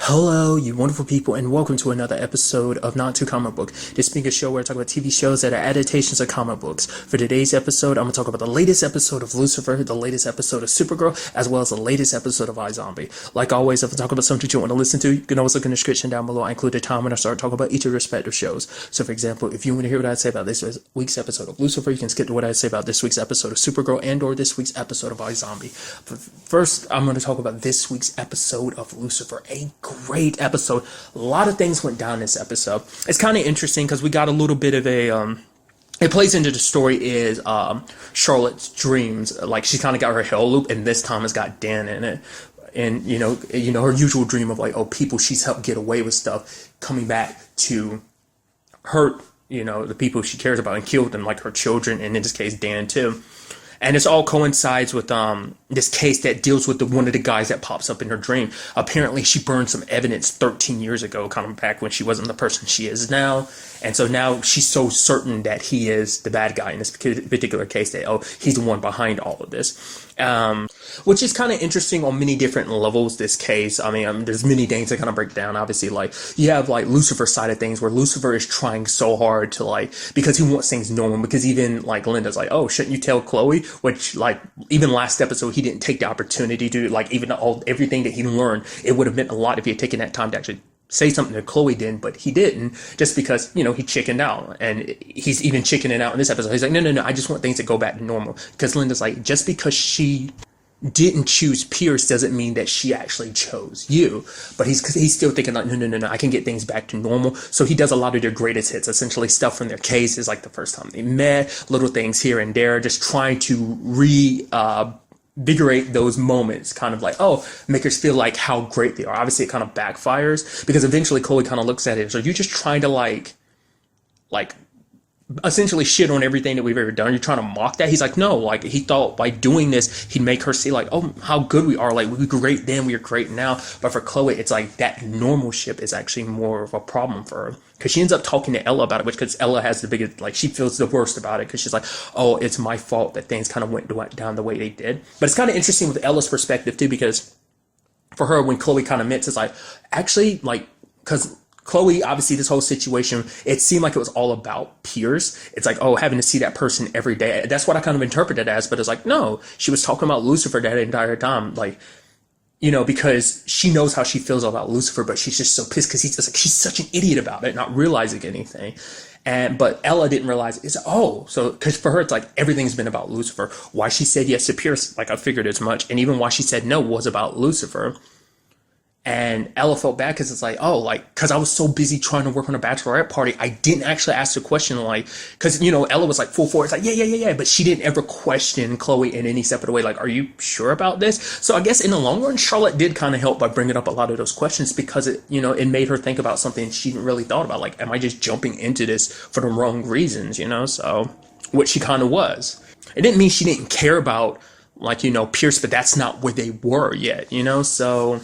Hello, you wonderful people, and welcome to another episode of Not Too Comic Book. This being a show where I talk about TV shows that are adaptations of comic books. For today's episode, I'm going to talk about the latest episode of Lucifer, the latest episode of Supergirl, as well as the latest episode of iZombie. Like always, if I talk about something you want to listen to, you can always look in the description down below. I include a time when I start talking about each of the respective shows. So, for example, if you want to hear what I say about this week's episode of Lucifer, you can skip to what I say about this week's episode of Supergirl and/or this week's episode of iZombie. But first, I'm going to talk about this week's episode of Lucifer, a great episode. A lot of things went down this episode. It's kind of interesting because we got a little bit of a it plays into the story is Charlotte's dreams. Like, she kind of got her hell loop, and this time it's got Dan in it. And you know her usual dream of like, oh, people she's helped get away with stuff coming back to hurt, the people she cares about and killed them, like her children, and in this case Dan too. And this all coincides with this case that deals with one of the guys that pops up in her dream. Apparently, she burned some evidence 13 years ago, kind of back when she wasn't the person she is now. And so now she's so certain that he is the bad guy in this particular case that, oh, he's the one behind all of this. Which is kind of interesting on many different levels, this case. I mean, there's many things that kind of break down. Obviously, like, you have, like, Lucifer's side of things where Lucifer is trying so hard to, like, because he wants things normal. Because even, like, Linda's like, oh, shouldn't you tell Chloe? Which, like, even last episode, he didn't take the opportunity to, like, even everything that he learned, it would have meant a lot if he had taken that time to actually say something that Chloe did, but he didn't, just because, he chickened out. And he's even chickening out in this episode. He's like, no, I just want things to go back to normal. Because Linda's like, just because she didn't choose Pierce doesn't mean that she actually chose you. But he's still thinking like, no, I can get things back to normal. So he does a lot of their greatest hits, essentially stuff from their cases, like the first time they met, little things here and there, just trying to reinvigorate those moments, kind of like, oh, make us feel like how great they are. Obviously, it kind of backfires because eventually Chloe kind of looks at it. So you're just trying to like essentially shit on everything that we've ever done. You're trying to mock that. He's like, no, like, he thought by doing this, he'd make her see like, oh, how good we are. Like, we were great then, we are great now. But for Chloe, it's like that normal ship is actually more of a problem for her. Because she ends up talking to Ella about it, because Ella has the biggest, like, she feels the worst about it. Because she's like, oh, it's my fault that things kind of went down the way they did. But it's kind of interesting with Ella's perspective, too, because for her, when Chloe kind of admits, it's like, actually, like, because Chloe, obviously, this whole situation, it seemed like it was all about Pierce. It's like, oh, having to see that person every day. That's what I kind of interpreted it as, but it's like, no, she was talking about Lucifer that entire time. Like, because she knows how she feels about Lucifer, but she's just so pissed because she's such an idiot about it, not realizing anything. But Ella didn't realize it's, so because for her, it's like everything's been about Lucifer. Why she said yes to Pierce, like, I figured as much. And even why she said no was about Lucifer. And Ella felt bad because it's like, oh, like, because I was so busy trying to work on a bachelorette party, I didn't actually ask the question, like, because, Ella was like full for it. It's like, yeah. But she didn't ever question Chloe in any separate way. Like, are you sure about this? So I guess in the long run, Charlotte did kind of help by bringing up a lot of those questions because it, it made her think about something she didn't really thought about. Like, am I just jumping into this for the wrong reasons, So, what she kind of was. It didn't mean she didn't care about, like, Pierce, but that's not where they were yet, So...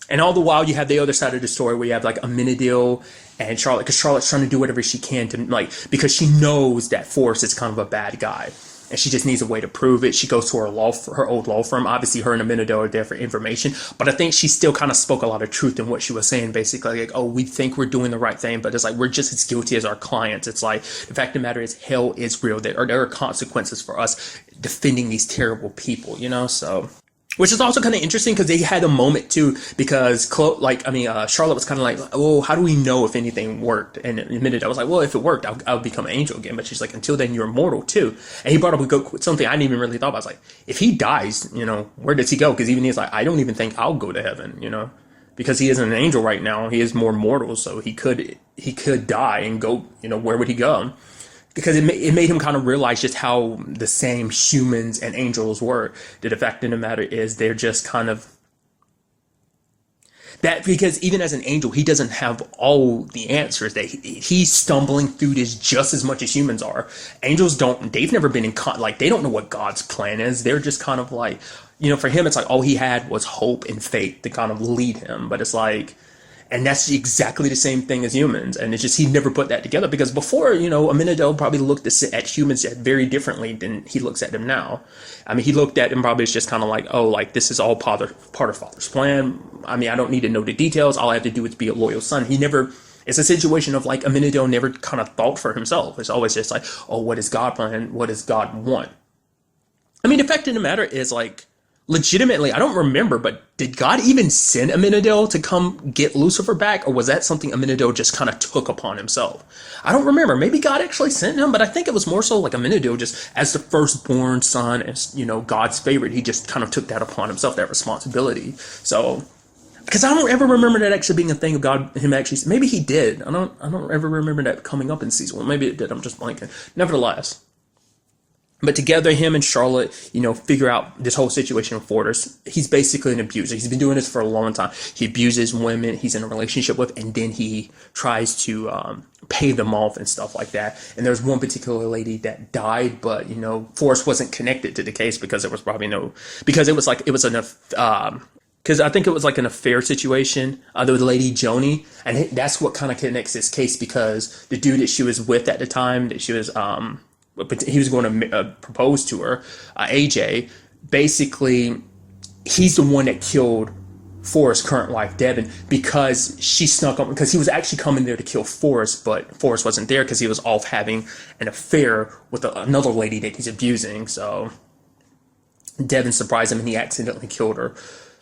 And all the while, you have the other side of the story where you have, like, Amenadiel and Charlotte, because Charlotte's trying to do whatever she can to, like, because she knows that Forrest is kind of a bad guy. And she just needs a way to prove it. She goes to her old law firm. Obviously, her and Amenadiel are there for information. But I think she still kind of spoke a lot of truth in what she was saying, basically. Like, oh, we think we're doing the right thing, but it's like, we're just as guilty as our clients. It's like, the fact of the matter is, hell is real. There are consequences for us defending these terrible people, So... Which is also kind of interesting because they had a moment too, because Charlotte was kind of like, oh, how do we know if anything worked? And admitted, I was like, well, if it worked, I'll become an angel again. But she's like, until then, you're immortal too. And he brought up something I didn't even really thought about. I was like, if he dies, where does he go? Because even he's like, I don't even think I'll go to heaven, because he isn't an angel right now. He is more mortal, so he could die and go, where would he go? Because it made him kind of realize just how the same humans and angels were. The fact of the matter is they're just kind of... That because even as an angel, he doesn't have all the answers. That he's stumbling through this just as much as humans are. Angels don't... They've never been in... they don't know what God's plan is. They're just kind of like... for him, it's like all he had was hope and faith to kind of lead him. But it's like... And that's exactly the same thing as humans. And it's just, he never put that together because before, Amenadel probably looked at humans very differently than he looks at them now. I mean, he looked at them probably as just kind of like, oh, like this is all part of Father's plan. I mean, I don't need to know the details. All I have to do is be a loyal son. It's a situation of like Amenadel never kind of thought for himself. It's always just like, oh, what is God plan? What does God want? I mean, the fact of the matter is like, legitimately, I don't remember, but did God even send Amenadel to come get Lucifer back? Or was that something Amenadel just kind of took upon himself? I don't remember. Maybe God actually sent him, but I think it was more so like Amenadel just as the firstborn son, as, God's favorite, he just kind of took that upon himself, that responsibility. So, because I don't ever remember that actually being a thing of God, him actually, maybe he did. I don't ever remember that coming up in season 1. Maybe it did. I'm just blanking. Nevertheless. But together, him and Charlotte, figure out this whole situation with Fortress. He's basically an abuser. He's been doing this for a long time. He abuses women he's in a relationship with, and then he tries to pay them off and stuff like that. And there's one particular lady that died, but, Forrest wasn't connected to the case because it was probably because I think it was like an affair situation, the lady Joni, and that's what kind of connects this case because the dude that she was with at the time, that she was, he was going to propose to her, AJ, basically, he's the one that killed Forrest's current wife, Devin, because she snuck up, because he was actually coming there to kill Forrest, but Forrest wasn't there because he was off having an affair with another lady that he's abusing, so Devin surprised him and he accidentally killed her.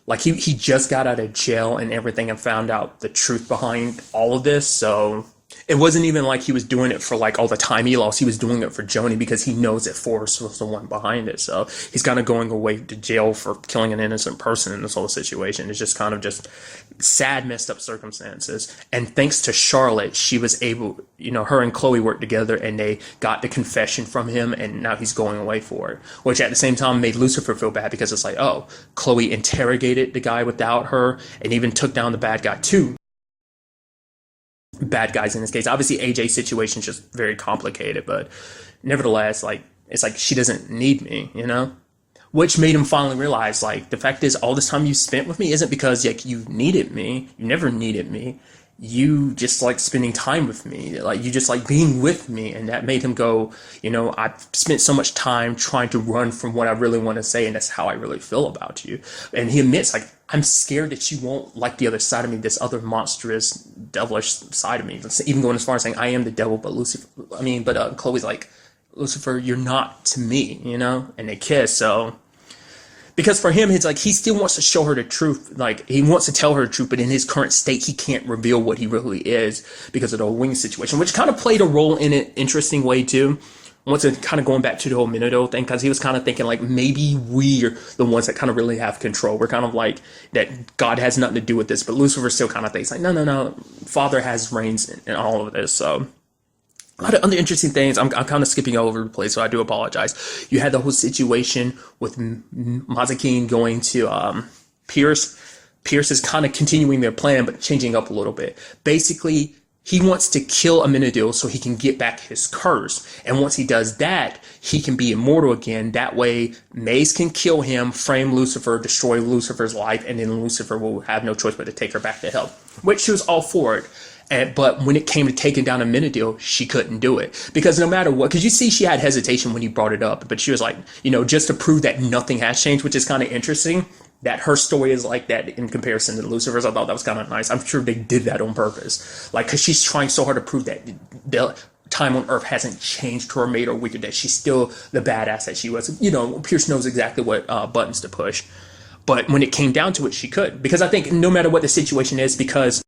Like, he just got out of jail and everything and found out the truth behind all of this, so it wasn't even like he was doing it for like all the time he lost. He was doing it for Joni because he knows that Forrest was the one behind it. So he's kind of going away to jail for killing an innocent person in this whole situation. It's just kind of just sad, messed up circumstances. And thanks to Charlotte, she was able, her and Chloe worked together and they got the confession from him and now he's going away for it. Which at the same time made Lucifer feel bad because it's like, oh, Chloe interrogated the guy without her and even took down the bad guy too. Bad guys in this case. Obviously, AJ's situation is just very complicated, but nevertheless, like, it's like she doesn't need me, Which made him finally realize, like, the fact is, all this time you spent with me isn't because, like, you needed me. You never needed me. You just like spending time with me. Like, you just like being with me. And that made him go, I've spent so much time trying to run from what I really want to say, and that's how I really feel about you. And he admits, like, I'm scared that you won't like the other side of me, this other monstrous, devilish side of me. Even going as far as saying, I am the devil, but Chloe's like, Lucifer, you're not to me, And they kiss, so... Because for him, it's like he still wants to show her the truth. Like, he wants to tell her the truth, but in his current state, he can't reveal what he really is because of the whole wing situation, which kind of played a role in an interesting way, too. Once it kind of going back to the whole Amenadel thing, because he was kind of thinking, like, maybe we're the ones that kind of really have control. We're kind of like, that God has nothing to do with this, but Lucifer still kind of thinks, like, no, Father has reigns in all of this, so... A lot of other interesting things. I'm kind of skipping all over the place, so I do apologize. You had the whole situation with Mazikeen going to Pierce. Pierce is kind of continuing their plan, but changing up a little bit. Basically, he wants to kill Amenadel so he can get back his curse. And once he does that, he can be immortal again. That way, Maze can kill him, frame Lucifer, destroy Lucifer's life, and then Lucifer will have no choice but to take her back to hell. Which she was all for it. But when it came to taking down Amenadel, she couldn't do it. Because no matter what, because you see she had hesitation when he brought it up, but she was like, just to prove that nothing has changed, which is kind of interesting, that her story is like that in comparison to Lucifer's. I thought that was kind of nice. I'm sure they did that on purpose. Like, because she's trying so hard to prove that the time on Earth hasn't changed her or made her weaker, that she's still the badass that she was. Pierce knows exactly what buttons to push. But when it came down to it, she could. Because I think no matter what the situation is, because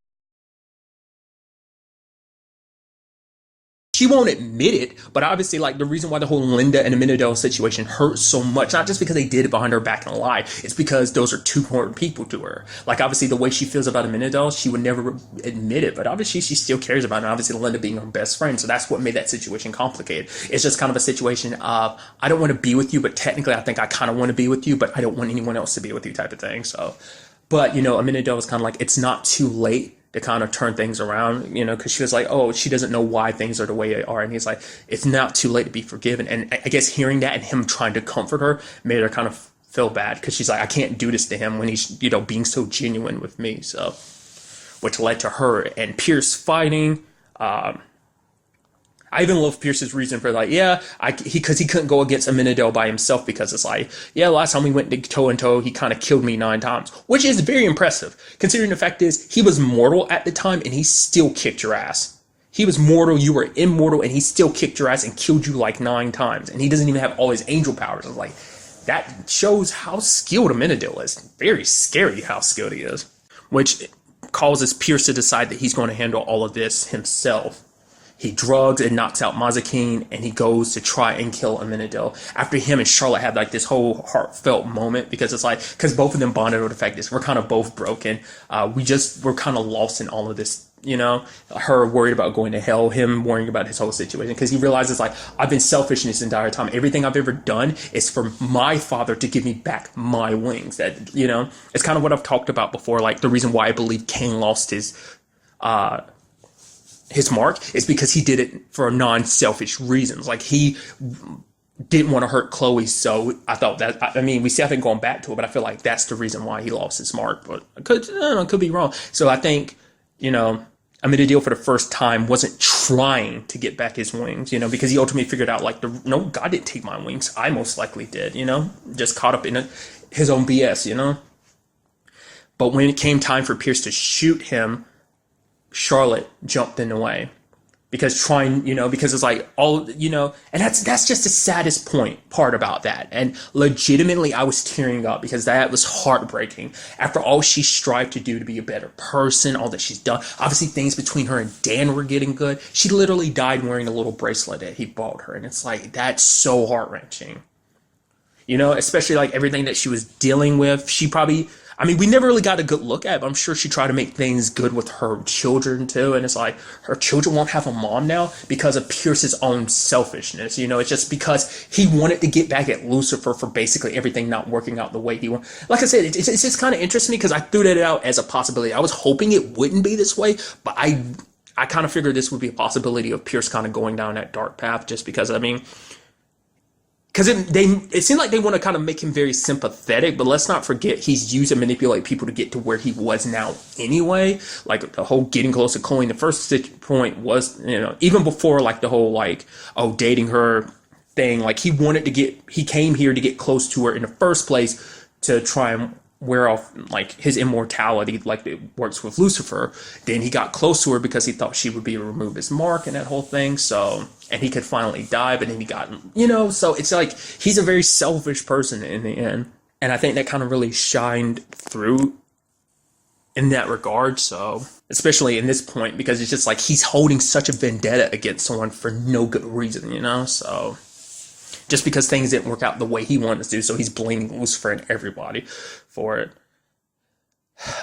she won't admit it, but obviously, like, the reason why the whole Linda and Amenadel situation hurts so much, not just because they did it behind her back in a lie, it's because those are two important people to her. Like, obviously, the way she feels about Amenadel, she would never admit it, but obviously, she still cares about it, and obviously, Linda being her best friend, so that's what made that situation complicated. It's just kind of a situation of, I don't want to be with you, but technically, I think I kind of want to be with you, but I don't want anyone else to be with you type of thing, so. But, Amenadel was kind of like, it's not too late to kind of turn things around, because she was like, oh, she doesn't know why things are the way they are. And he's like, it's not too late to be forgiven. And I guess hearing that and him trying to comfort her made her kind of feel bad because she's like, I can't do this to him when he's, being so genuine with me. So, which led to her and Pierce fighting. I even love Pierce's reason for like, yeah, because he couldn't go against Amenadiel by himself, because it's like, yeah, last time we went toe and toe, he kind of killed me 9 times, which is very impressive considering the fact is he was mortal at the time and he still kicked your ass. He was mortal, you were immortal, and he still kicked your ass and killed you like 9 times, and he doesn't even have all his angel powers. I was like, that shows how skilled Amenadiel is. Very scary how skilled he is, which causes Pierce to decide that he's going to handle all of this himself. He drugs and knocks out Mazikeen, and he goes to try and kill Amenadiel. After him and Charlotte have like this whole heartfelt moment, because it's like, because both of them bonded over the fact that we're kind of both broken. We're kind of lost in all of this, you know, her worried about going to hell, him worrying about his whole situation, because he realizes like, I've been selfish in this entire time. Everything I've ever done is for my father to give me back my wings. That, you know, it's kind of what I've talked about before. Like the reason why I believe Cain lost his mark is because he did it for non-selfish reasons. Like he didn't want to hurt Chloe, so I thought that, I mean, we still haven't gone back to it, but I feel like that's the reason why he lost his mark. But I don't know, could be wrong. So I think, you know, Amenadiel for the first time wasn't trying to get back his wings, you know, because he ultimately figured out like, no, God didn't take my wings. I most likely did, you know, just caught up in his own BS, you know. But when it came time for Pierce to shoot him, Charlotte jumped in the way, because it's like all, you know, and that's just the saddest part about that. And legitimately, I was tearing up because that was heartbreaking. After all she strived to do to be a better person, all that she's done, obviously things between her and Dan were getting good. She literally died wearing a little bracelet that he bought her. And it's like, that's so heart-wrenching, you know, especially like everything that she was dealing with. She probably, I mean, we never really got a good look at it, but I'm sure she tried to make things good with her children too. And it's like, her children won't have a mom now because of Pierce's own selfishness. You know, it's just because he wanted to get back at Lucifer for basically everything not working out the way he wanted. Like I said, it's just kind of interesting because I threw that out as a possibility. I was hoping it wouldn't be this way, but I kind of figured this would be a possibility of Pierce kind of going down that dark path, just because, I mean, because it seemed like they want to kind of make him very sympathetic, but let's not forget he's used to manipulate people to get to where he was now anyway. Like the whole getting close to Chloe in the first point was, you know, even before like the whole like, oh, dating her thing, like he came here to get close to her in the first place to try and wear off like his immortality, like it works with Lucifer. Then he got close to her because he thought she would be able to remove his mark and that whole thing. So, and he could finally die, but then he got, you know, so it's like he's a very selfish person in the end. And I think that kind of really shined through in that regard. So, especially in this point, because it's just like he's holding such a vendetta against someone for no good reason, you know? So, just because things didn't work out the way he wanted to, so he's blaming Lucifer and everybody for it.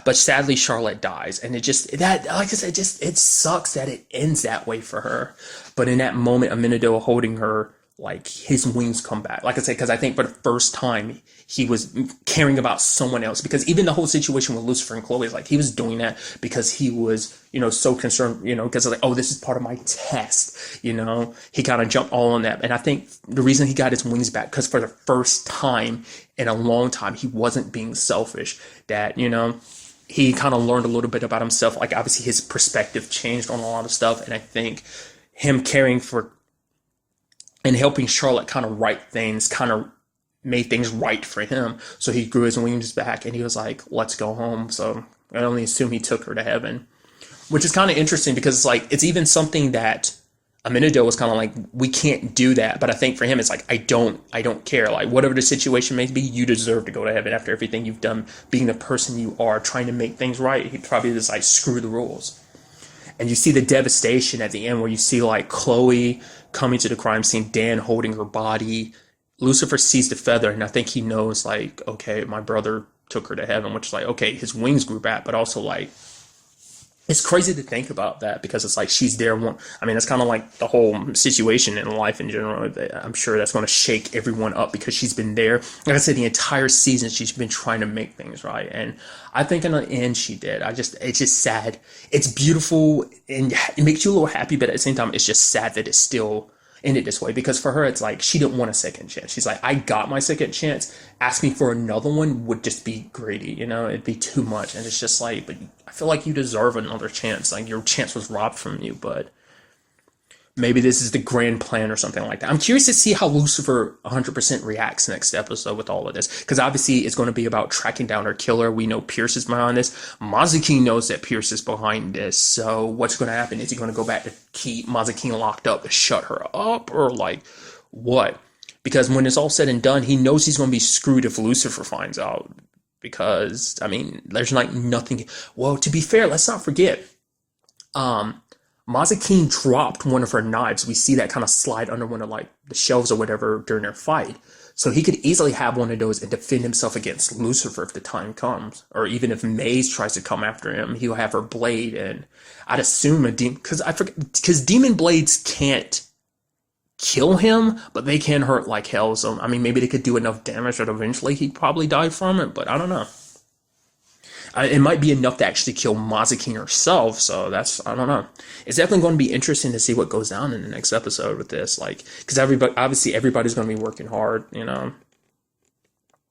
But sadly, Charlotte dies, and it sucks that it ends that way for her. But in that moment, Amenadiel holding her, like his wings come back. Like I said, because I think for the first time he was caring about someone else. Because even the whole situation with Lucifer and Chloe is like he was doing that because he was, you know, so concerned, you know, because like, oh, this is part of my test, you know. He kind of jumped all on that, and I think the reason he got his wings back because for the first time in a long time he wasn't being selfish. That, you know, he kind of learned a little bit about himself. Like obviously his perspective changed on a lot of stuff, and I think him caring for and helping Charlotte kind of right things kind of made things right for him. So he grew his wings back and he was like, let's go home. So I only assume he took her to heaven, which is kind of interesting because it's like, it's even something that Amenadiel was kind of like, we can't do that. But I think for him, it's like, I don't care. Like whatever the situation may be, you deserve to go to heaven after everything you've done, being the person you are, trying to make things right. He probably just like, screw the rules. And you see the devastation at the end where you see like Chloe coming to the crime scene, Dan holding her body. Lucifer sees the feather, and I think he knows like, okay, my brother took her to heaven, which is like, okay, his wings grew back, but also like, it's crazy to think about that because it's like she's there. I mean, it's kind of like the whole situation in life in general. I'm sure that's going to shake everyone up because she's been there. Like I said, the entire season, she's been trying to make things right. And I think in the end, she did. It's just sad. It's beautiful and it makes you a little happy, but at the same time, it's just sad that it's still, end it this way, because for her, it's like she didn't want a second chance. She's like, I got my second chance. Asking for another one would just be greedy, you know, it'd be too much. And it's just like, but I feel like you deserve another chance. Like, your chance was robbed from you, but maybe this is the grand plan or something like that. I'm curious to see how Lucifer 100% reacts next episode with all of this. Because obviously it's going to be about tracking down her killer. We know Pierce is behind this. Mazikeen knows that Pierce is behind this. So what's going to happen? Is he going to go back to keep Mazikeen locked up to shut her up? Or like what? Because when it's all said and done, he knows he's going to be screwed if Lucifer finds out. Because, I mean, there's like nothing. Well, to be fair, let's not forget. Mazikeen dropped one of her knives. We see that kind of slide under one of like the shelves or whatever during their fight. So he could easily have one of those and defend himself against Lucifer if the time comes. Or even if Maze tries to come after him, he'll have her blade. And I'd assume a demon, because demon blades can't kill him, but they can hurt like hell. So, I mean, maybe they could do enough damage that eventually he'd probably die from it, but I don't know. It might be enough to actually kill Mazikeen herself, so that's, I don't know. It's definitely going to be interesting to see what goes down in the next episode with this, like, because obviously everybody's going to be working hard, you know.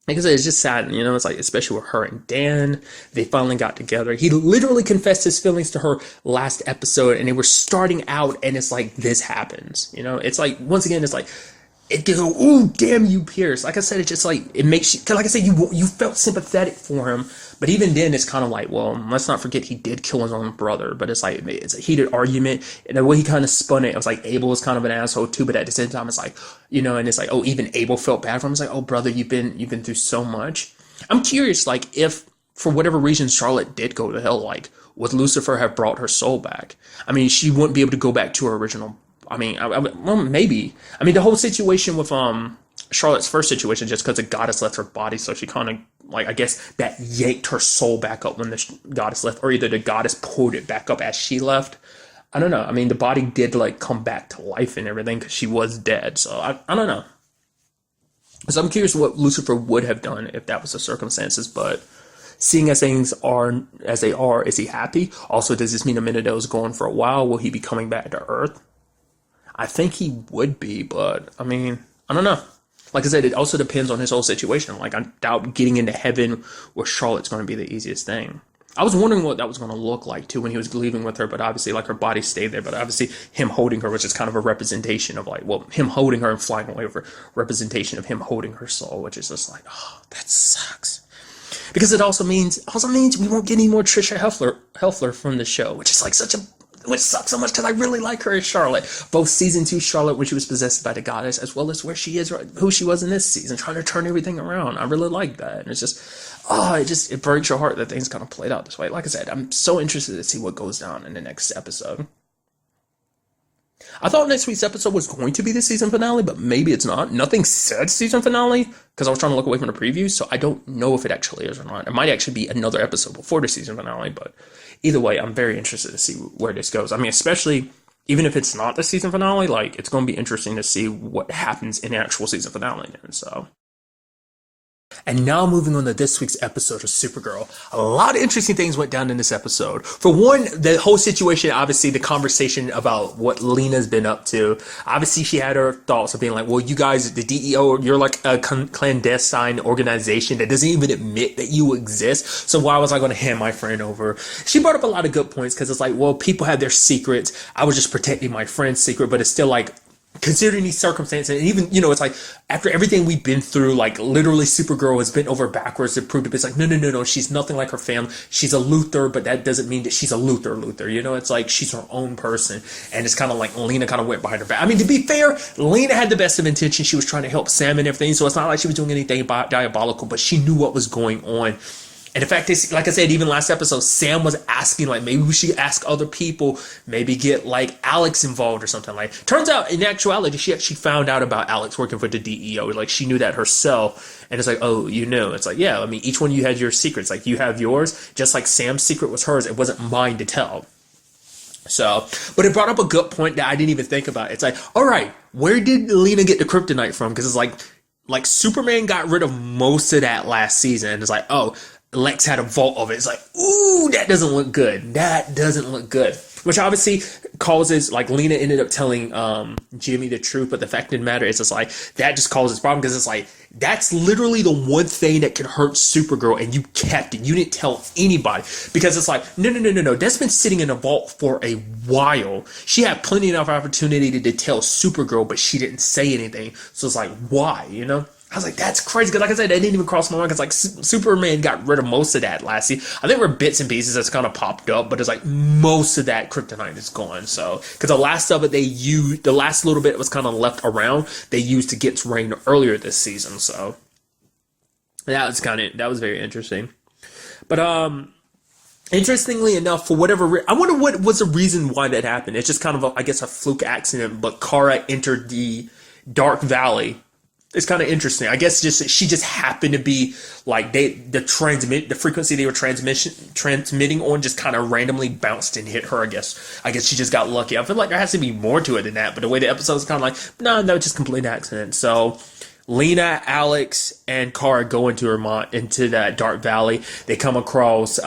Like I said, it's just sad, you know, it's like, especially with her and Dan, they finally got together. He literally confessed his feelings to her last episode, and they were starting out, and it's like, this happens, you know. It's like, once again, it's like, it goes, ooh, damn you, Pierce. Like I said, it's just like, it makes you, because like I said, you felt sympathetic for him, but even then, it's kind of like, well, let's not forget he did kill his own brother, but it's like, it's a heated argument, and the way he kind of spun it was like, Abel was kind of an asshole too, but at the same time, it's like, you know, and it's like, oh, even Abel felt bad for him. It's like, oh, brother, you've been through so much. I'm curious, like, if, for whatever reason, Charlotte did go to hell, like, would Lucifer have brought her soul back? I mean, she wouldn't be able to go back to her original. I mean, well, maybe. I mean, the whole situation with Charlotte's first situation, just because the goddess left her body, so she kind of, like, I guess that yanked her soul back up when the goddess left, or either the goddess pulled it back up as she left. I don't know. I mean, the body did, like, come back to life and everything because she was dead, so I don't know. So I'm curious what Lucifer would have done if that was the circumstances, but seeing as things are as they are, is he happy? Also, does this mean Amenadel's gone for a while? Will he be coming back to Earth? I think he would be, but, I mean, I don't know. Like I said, it also depends on his whole situation. Like, I doubt getting into heaven with Charlotte's going to be the easiest thing. I was wondering what that was going to look like, too, when he was leaving with her, but obviously, like, her body stayed there, but obviously, him holding her was just kind of a representation of, like, well, him holding her and flying away with a representation of him holding her soul, which is just like, oh, that sucks. Because it also means we won't get any more Trisha Helfer from the show, which is, like, which sucks so much because I really like her as Charlotte. Both season 2 Charlotte, when she was possessed by the goddess, as well as where she is, who she was in this season, trying to turn everything around. I really like that. And it's just, it breaks your heart that things kind of played out this way. Like I said, I'm so interested to see what goes down in the next episode. I thought next week's episode was going to be the season finale, but maybe it's not. Nothing said season finale, because I was trying to look away from the preview, so I don't know if it actually is or not. It might actually be another episode before the season finale, but either way, I'm very interested to see where this goes. I mean, especially, even if it's not the season finale, like, it's going to be interesting to see what happens in the actual season finale then, so. And now moving on to this week's episode of Supergirl. A lot of interesting things went down in this episode. For one, the whole situation, obviously the conversation about what Lena's been up to. Obviously she had her thoughts of being like, well, you guys, the DEO, you're like a clandestine organization that doesn't even admit that you exist. So why was I going to hand my friend over? She brought up a lot of good points because it's like, well, people have their secrets. I was just protecting my friend's secret, but it's still like, considering these circumstances, and even, you know, it's like, after everything we've been through, like, literally Supergirl has been over backwards to prove it. It's like, no, she's nothing like her family. She's a Luthor, but that doesn't mean that she's a Luthor, you know? It's like, she's her own person, and it's kind of like, Lena kind of went behind her back. I mean, to be fair, Lena had the best of intentions. She was trying to help Sam and everything, so it's not like she was doing anything diabolical, but she knew what was going on. And in fact, like I said, even last episode, Sam was asking, like, maybe we should ask other people, maybe get, like, Alex involved or something. Like, turns out, in actuality, she actually found out about Alex working for the DEO. Like, she knew that herself. And it's like, oh, you know. It's like, yeah, I mean, each one of you had your secrets. Like, you have yours, just like Sam's secret was hers. It wasn't mine to tell. So, but it brought up a good point that I didn't even think about. It's like, all right, where did Lena get the kryptonite from? Because it's like Superman got rid of most of that last season. It's like, oh, Lex had a vault of it. It's like, ooh, that doesn't look good. That doesn't look good. Which obviously causes, like, Lena ended up telling Jimmy the truth, but the fact of the matter is, it's like, that just causes problem, because it's like, that's literally the one thing that could hurt Supergirl, and you kept it. You didn't tell anybody, because it's like, no, that's been sitting in a vault for a while. She had plenty enough opportunity to tell Supergirl, but she didn't say anything. So it's like, why, you know? I was like, that's crazy, because like I said, that didn't even cross my mind, because like Superman got rid of most of that last season. I think there were bits and pieces that's kind of popped up, but it's like most of that kryptonite is gone. So, because the last of it they used, the last little bit was kind of left around, they used to get rain earlier this season. So that was very interesting. But interestingly enough, for whatever I wonder what was the reason why that happened. It's just kind of I guess a fluke accident, but Kara entered the Dark Valley. It's kind of interesting. I guess she just happened to be like the frequency they were transmitting on just kind of randomly bounced and hit her. I guess she just got lucky. I feel like there has to be more to it than that. But the way the episode is kind of like, no, just complete accident. So Lena, Alex, and Kara go into that Dark Valley. They come across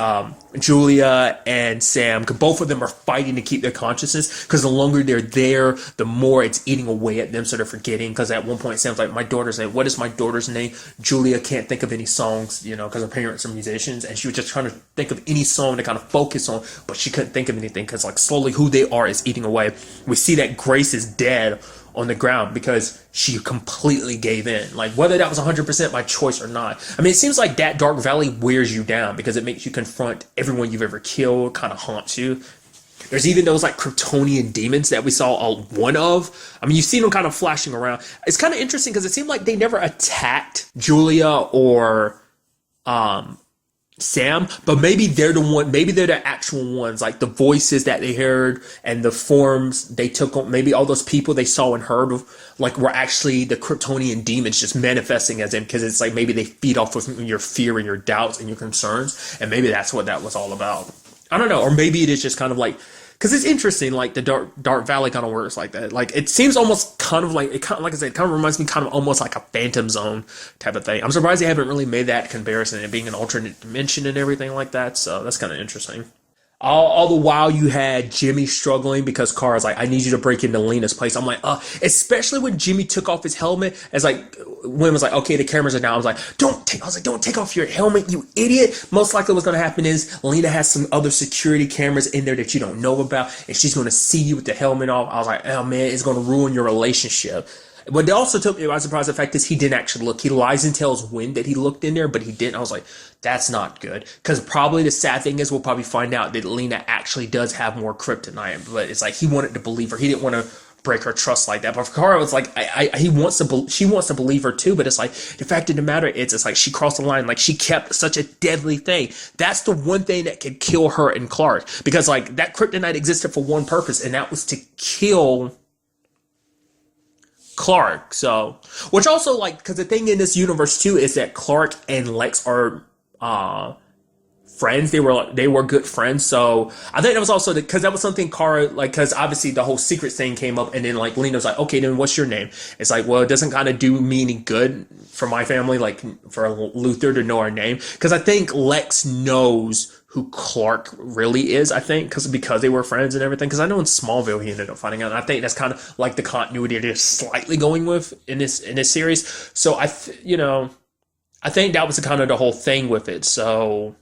Julia and Sam, because both of them are fighting to keep their consciousness, because the longer they're there, the more it's eating away at them, so they're forgetting. Because at one point Sam's like, my daughter's name, what is my daughter's name? Julia can't think of any songs, because her parents are musicians, and she was just trying to think of any song to kind of focus on, but she couldn't think of anything, because like slowly who they are is eating away. We see that Grace is dead on the ground because she completely gave in. Like, whether that was 100% by choice or not. I mean, it seems like that Dark Valley wears you down, because it makes you confront everyone you've ever killed, kind of haunts you. There's even those like Kryptonian demons that we saw one of. I mean, you've seen them kind of flashing around. It's kind of interesting because it seemed like they never attacked Julia or Sam, but maybe they're the actual ones, like the voices that they heard and the forms they took on. Maybe all those people they saw and heard like were actually the Kryptonian demons just manifesting as them, because it's like maybe they feed off of your fear and your doubts and your concerns, and maybe that's what that was all about. I don't know, or maybe it is just kind of like, because it's interesting, like the Dark Valley kind of works like that. Like, it seems almost kind of like, like I said, it kind of reminds me kind of almost like a Phantom Zone type of thing. I'm surprised they haven't really made that comparison, and being an alternate dimension and everything like that. So that's kind of interesting. All the while you had Jimmy struggling, because Kara's like, I need you to break into Lena's place. I'm like, especially when Jimmy took off his helmet, as like, when it was like, okay, the cameras are down. I was like, don't take off your helmet, you idiot. Most likely what's going to happen is Lena has some other security cameras in there that you don't know about, and she's going to see you with the helmet off. I was like, oh man, it's going to ruin your relationship. What also took me by surprise, the fact is he didn't actually look. He lies and tells Wynn that he looked in there, but he didn't. I was like, that's not good. Because probably the sad thing is we'll probably find out that Lena actually does have more kryptonite. But it's like he wanted to believe her. He didn't want to break her trust like that. But for Kara, it's like she wants to believe her too. But it's like the fact of the matter is, it's like she crossed the line. Like, she kept such a deadly thing. That's the one thing that could kill her and Clark. Because like that kryptonite existed for one purpose, and that was to kill Clark. So, which also, like, because the thing in this universe too is that Clark and Lex are friends. They were good friends. So I think that was also because that was something Kara, like, because obviously the whole secret thing came up, and then like Lena was like, okay, then what's your name? It's like, well, it doesn't kind of do me any good for my family, like for Luther to know our name, because I think Lex knows who Clark really is, I think, because they were friends and everything. Because I know in Smallville he ended up finding out. And I think that's kind of like the continuity they're slightly going with in this series. So I think that was kind of the whole thing with it. So,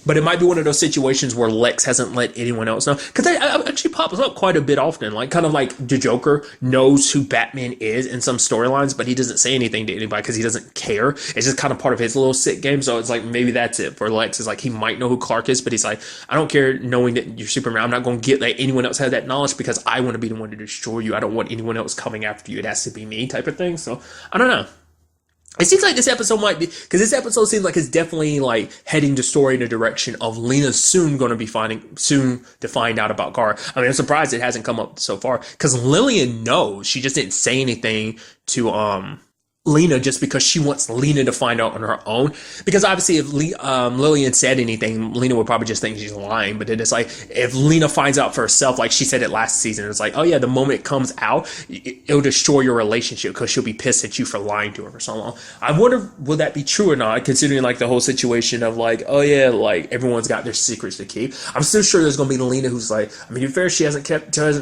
but it might be one of those situations where Lex hasn't let anyone else know, because that actually pops up quite a bit often. Like, kind of like the Joker knows who Batman is in some storylines, but he doesn't say anything to anybody because he doesn't care. It's just kind of part of his little sick game. So it's like, maybe that's it for Lex. Is like, he might know who Clark is, but he's like, I don't care knowing that you're Superman. I'm not going to let anyone else have that knowledge, because I want to be the one to destroy you. I don't want anyone else coming after you. It has to be me, type of thing. So I don't know. It seems like this episode might be, because this episode seems like it's definitely like heading the story in the direction of Lena soon to find out about Kara. I mean, I'm surprised it hasn't come up so far, because Lillian knows. She just didn't say anything to Lena just because she wants Lena to find out on her own. Because obviously, if Lillian said anything, Lena would probably just think she's lying. But then it's like, if Lena finds out for herself, like she said it last season, it's like, oh yeah, the moment it comes out, it'll destroy your relationship because she'll be pissed at you for lying to her for so long. I wonder, will that be true or not, considering like the whole situation of like, oh yeah, like everyone's got their secrets to keep. I'm still sure there's going to be Lena who's like, I mean, to be fair, she hasn't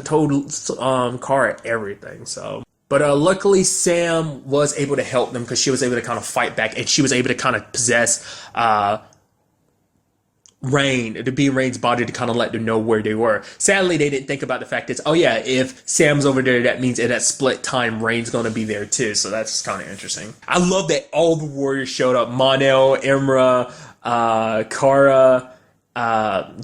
told Kara everything, so. But luckily, Sam was able to help them because she was able to kind of fight back, and she was able to kind of possess Rain, to be Rain's body to kind of let them know where they were. Sadly, they didn't think about the fact that, oh yeah, if Sam's over there, that means at that split time, Rain's going to be there too. So that's kind of interesting. I love that all the warriors showed up. Monel, Imra, Kara,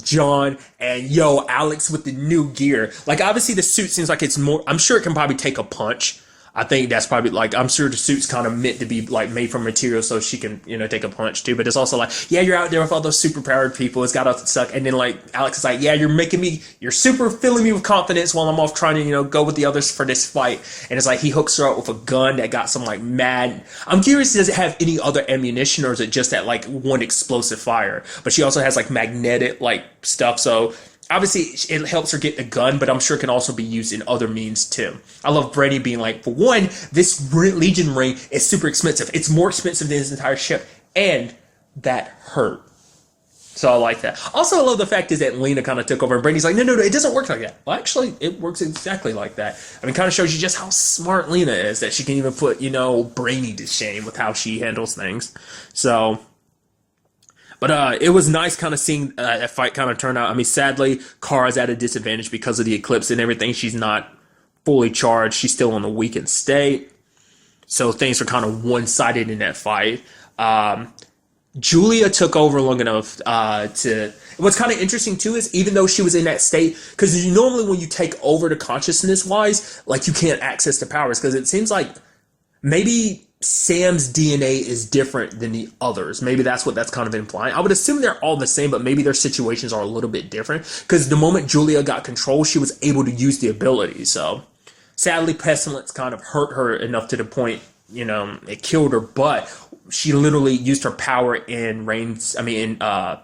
John, and Alex with the new gear. Like, obviously the suit seems like it's more, I'm sure it can probably take a punch. I think that's probably like, I'm sure the suit's kind of meant to be like made from material so she can, take a punch too. But it's also like, yeah, you're out there with all those super powered people. It's gotta suck. And then like Alex is like, yeah, you're super filling me with confidence while I'm off trying to, go with the others for this fight. And it's like, he hooks her up with a gun that got some like mad. I'm curious, does it have any other ammunition or is it just that like one explosive fire? But she also has like magnetic like stuff. So obviously, it helps her get the gun, but I'm sure it can also be used in other means too. I love Brady being like, for one, this Legion ring is super expensive. It's more expensive than his entire ship, and that hurt. So I like that. Also, I love the fact is that Lena kind of took over, and Brady's like, no, it doesn't work like that. Well, actually, it works exactly like that. I mean, kind of shows you just how smart Lena is, that she can even put, Brainy to shame with how she handles things. So... But it was nice kind of seeing that fight kind of turn out. I mean, sadly, Kara's at a disadvantage because of the eclipse and everything. She's not fully charged. She's still in a weakened state. So things are kind of one-sided in that fight. Julia took over long enough to... What's kind of interesting, too, is even though she was in that state... Because normally when you take over the consciousness-wise, like, you can't access the powers. Because it seems like maybe... Sam's DNA is different than the others. Maybe that's what that's kind of implying. I would assume they're all the same, but maybe their situations are a little bit different. Because the moment Julia got control, she was able to use the ability. So, sadly, Pestilence kind of hurt her enough to the point, it killed her. But she literally used her power in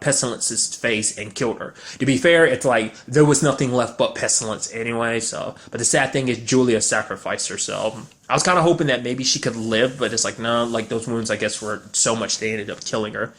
Pestilence's face and killed her. To be fair, it's like there was nothing left but Pestilence anyway. So, but the sad thing is Julia sacrificed herself. I was kind of hoping that maybe she could live, but it's like, no, like those wounds, I guess, were so much they ended up killing her.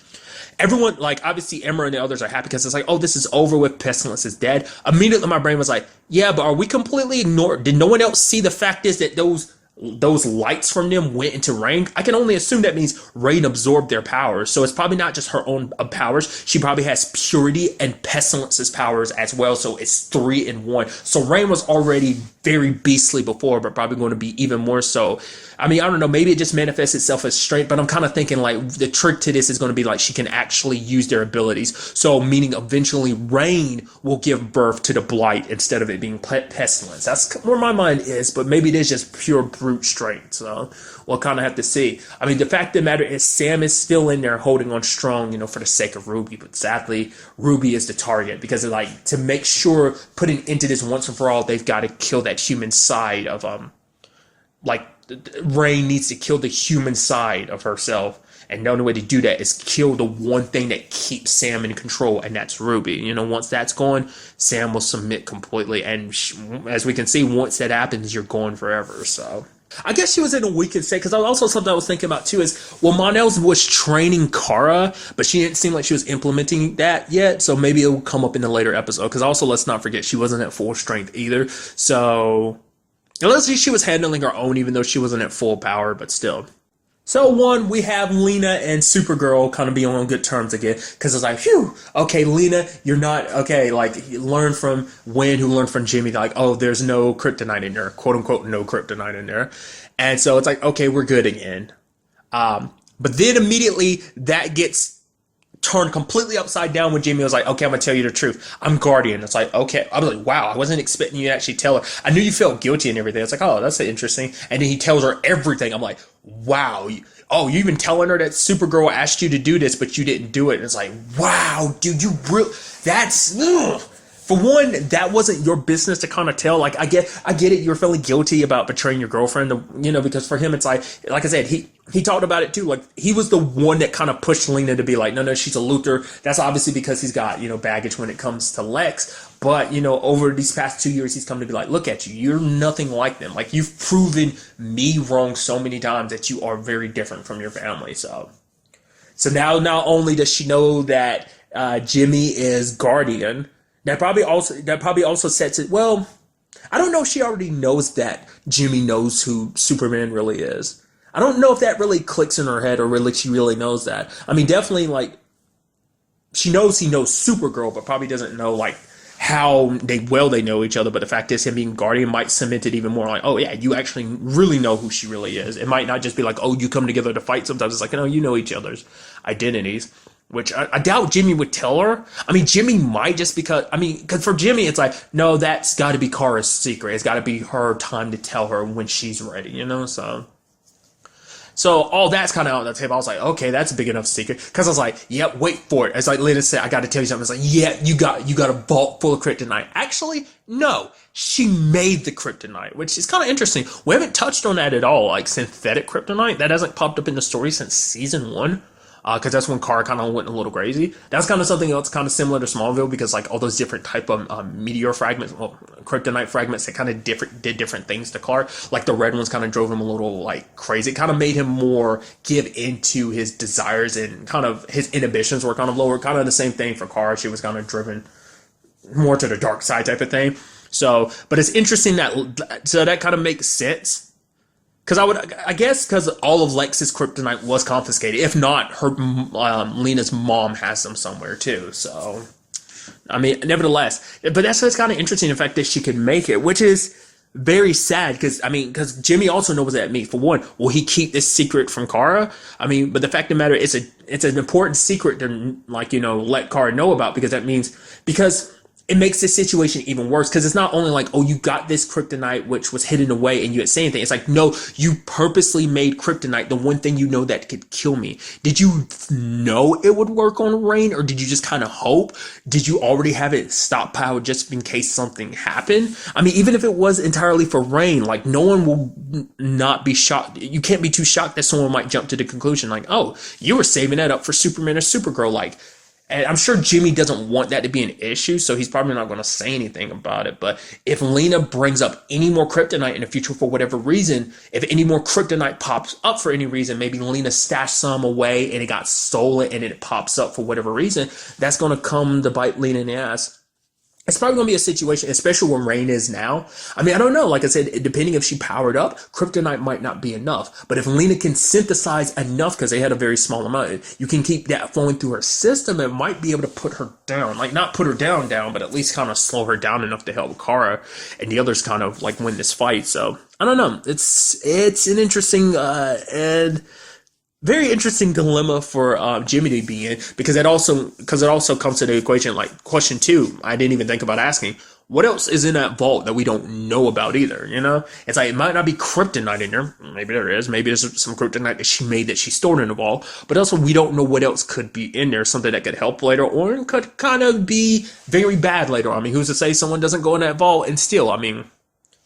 Everyone, like, obviously, Emma and the others are happy because it's like, oh, this is over with. Pestilence is dead. Immediately, my brain was like, yeah, but are we completely ignored? Did no one else see the fact is that those lights from them went into Rain? I can only assume that means Rain absorbed their powers. So it's probably not just her own powers. She probably has Purity and Pestilence's powers as well. So it's 3 in 1. So Rain was already very beastly before, but probably going to be even more so. I mean, I don't know. Maybe it just manifests itself as strength, but I'm kind of thinking like the trick to this is going to be like she can actually use their abilities. So meaning eventually Rain will give birth to the Blight instead of it being Pestilence. That's where my mind is, but maybe it is just pure brute strength. So we'll kind of have to see. I mean, the fact of the matter is Sam is still in there holding on strong, for the sake of Ruby. But sadly, Ruby is the target because like to make sure putting into this once and for all, they've got to kill that human side of Rain needs to kill the human side of herself, and the only way to do that is kill the one thing that keeps Sam in control, and that's Ruby. Once that's gone, Sam will submit completely, and as we can see, once that happens, you're gone forever. So I guess she was in a weakened state, because also something I was thinking about too is, well, Monel was training Kara, but she didn't seem like she was implementing that yet, so maybe it will come up in a later episode, because also let's not forget she wasn't at full strength either, so... Unless she was handling her own, even though she wasn't at full power, but still. So, we have Lena and Supergirl kind of being on good terms again, because it's like, phew, okay, Lena, you're not, okay, like, you learn from Wynn, who learned from Jimmy, like, oh, there's no kryptonite in there, quote-unquote, no kryptonite in there. And so it's like, okay, we're good again. But then immediately, that gets turned completely upside down when Jimmy was like, okay, I'm gonna tell you the truth. I'm Guardian. It's like, okay. I was like, wow, I wasn't expecting you to actually tell her. I knew you felt guilty and everything. It's like, oh, that's interesting. And then he tells her everything. I'm like, wow. You even telling her that Supergirl asked you to do this, but you didn't do it. And it's like, wow, dude, you really, that's, ugh. for one, that wasn't your business to kind of tell. Like, I get it. You're feeling guilty about betraying your girlfriend, you know, because for him, it's like I said, he talked about it too. Like, he was the one that kind of pushed Lena to be like, no, she's a Luthor. That's obviously because he's got, you know, baggage when it comes to Lex. But, you know, over these past 2 years, he's come to be like, look at you. You're nothing like them. Like, you've proven me wrong so many times that you are very different from your family. So now not only does she know that Jimmy is Guardian, that probably also sets it. Well, I don't know if she already knows that Jimmy knows who Superman really is. I don't know if that really clicks in her head or really she really knows that. I mean, definitely, like, she knows he knows Supergirl, but probably doesn't know, like, how they know each other. But the fact is, him being Guardian might cement it even more. Like, oh yeah, you actually really know who she really is. It might not just be like, oh, you come together to fight. Sometimes it's like, no, you know each other's identities. Which I doubt Jimmy would tell her. I mean, Jimmy might, just because, because for Jimmy, it's like, no, that's got to be Kara's secret. It's got to be her time to tell her when she's ready, you know? So all that's kind of on the table. I was like, okay, that's a big enough secret. Because I was like, yep, wait for it. It's like Lena said, I got to tell you something. It's like, yeah, you got a vault full of kryptonite. Actually, no, she made the kryptonite, which is kind of interesting. We haven't touched on that at all, like synthetic kryptonite. That hasn't popped up in the story since season 1. Because that's when Kara kind of went a little crazy. That's kind of something else kind of similar to Smallville, because like all those different type of meteor fragments, well, kryptonite fragments that kind of did different things to Kara. Like the red ones kind of drove him a little like crazy. It kind of made him more give into his desires, and kind of his inhibitions were kind of lower. Kind of the same thing for Kara. She was kind of driven more to the dark side type of thing. So, but it's interesting that kind of makes sense. Because I guess because all of Lex's kryptonite was confiscated. If not, her Lena's mom has them somewhere too. So, I mean, nevertheless, but that's what's kind of interesting, the fact that she could make it, which is very sad. Because Jimmy also knows that. For one, will he keep this secret from Kara? But the fact of the matter, it's an important secret to, like, you know, let Kara know about, because it makes this situation even worse, because it's not only like, oh, you got this kryptonite which was hidden away and you didn't say anything. It's like, no, you purposely made kryptonite the one thing you know that could kill me. Did you know it would work on Rain, or did you just kind of hope? Did you already have it stockpiled just in case something happened? Even if it was entirely for Rain, like, no one will not be shocked. You can't be too shocked that someone might jump to the conclusion like, oh, you were saving that up for Superman or Supergirl, like. And I'm sure Jimmy doesn't want that to be an issue, so he's probably not going to say anything about it. But if Lena brings up any more kryptonite in the future for whatever reason, if any more kryptonite pops up for any reason, maybe Lena stashed some away and it got stolen and it pops up for whatever reason, that's going to come to bite Lena in the ass. It's probably going to be a situation, especially where Rain is now. I don't know. Like I said, depending if she powered up, kryptonite might not be enough. But if Lena can synthesize enough, because they had a very small amount, you can keep that flowing through her system, it might be able to put her down. Like, not put her down, but at least kind of slow her down enough to help Kara and the others kind of, like, win this fight. So, I don't know. It's an interesting and very interesting dilemma for Jimmy to be in, because it also comes to the equation, like, question 2, I didn't even think about asking, what else is in that vault that we don't know about either, you know? It's like, it might not be kryptonite in there. Maybe there is. Maybe there's some kryptonite that she made that she stored in the vault. But also, we don't know what else could be in there. Something that could help later, or could kind of be very bad later on. Who's to say someone doesn't go in that vault and steal?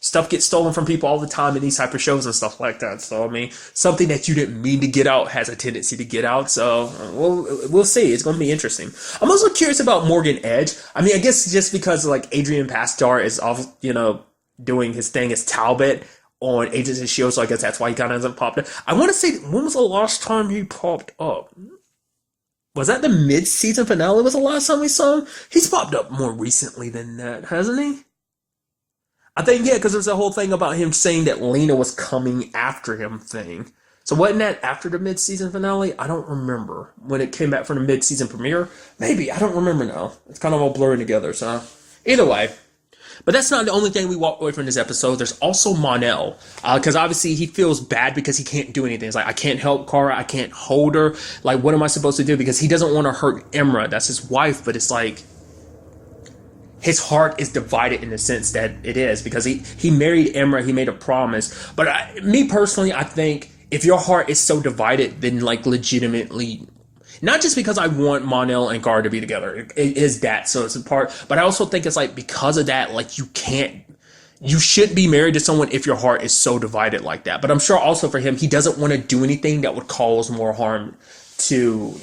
Stuff gets stolen from people all the time in these type of shows and stuff like that. So, something that you didn't mean to get out has a tendency to get out. So, we'll see. It's going to be interesting. I'm also curious about Morgan Edge. I guess just because, like, Adrian Pasdar is off, doing his thing as Talbot on Agents of S.H.I.E.L.D., so I guess that's why he kind of hasn't popped up. I want to say, when was the last time he popped up? Was that the mid-season finale was the last time we saw him? He's popped up more recently than that, hasn't he? I think, yeah, because there's a whole thing about him saying that Lena was coming after him thing. So wasn't that after the mid-season finale? I don't remember. When it came back from the mid-season premiere? Maybe. I don't remember now. It's kind of all blurring together, so. Either way. But that's not the only thing we walked away from this episode. There's also Mon-El. Because obviously he feels bad because he can't do anything. It's like, I can't help Kara. I can't hold her. Like, what am I supposed to do? Because he doesn't want to hurt Imra. That's his wife. But it's like, his heart is divided in the sense that it is, because he married Imra, he made a promise. But me personally, I think if your heart is so divided, then, like, legitimately, not just because I want Mon-El and Gar to be together. It is that, so it's a part. But I also think it's like because of that, like you shouldn't be married to someone if your heart is so divided like that. But I'm sure also for him, he doesn't want to do anything that would cause more harm to,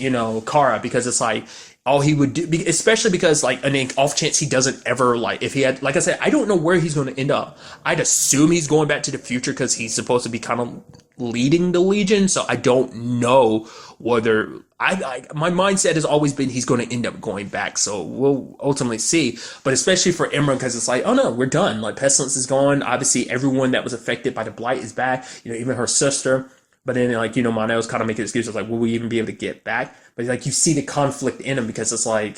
Kara, because it's like all he would do, especially because like an off chance he doesn't ever like, if he had, like I said, I don't know where he's going to end up. I'd assume he's going back to the future because he's supposed to be kind of leading the Legion. So I don't know whether my mindset has always been he's going to end up going back. So we'll ultimately see. But especially for Imran, because it's like, oh no, we're done. Like Pestilence is gone. Obviously, everyone that was affected by the Blight is back. Even her sister. But then, like, Mon-El's kind of making excuses like, will we even be able to get back? But like, you see the conflict in him because it's like